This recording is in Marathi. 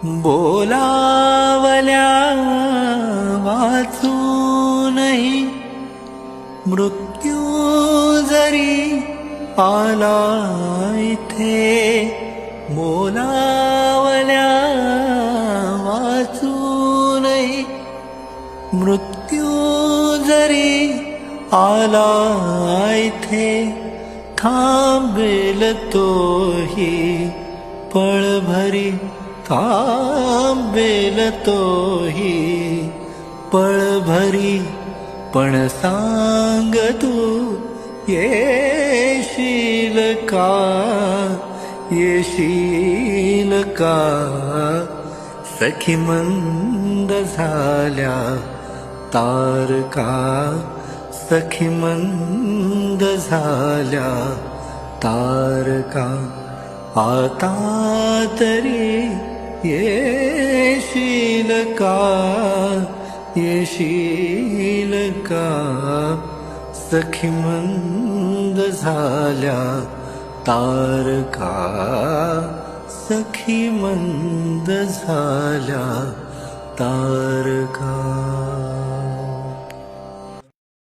बोलावल्या वाचूनही मृत्यू जरी आला इथे, बोलावल्या वाचूनही मृत्यू जरी आला इथे, थांबेल तोही पळभरी, थांबेल तोही पळभरी. पण सांग तू येशील का, येशील का. सखी मंद झाल्या तारका, सखी मंद झाल्या तारका. आता तरी येशील का, येशील का. सखी मंद झाल्या तारका, सखी मंद झाल्या तारका.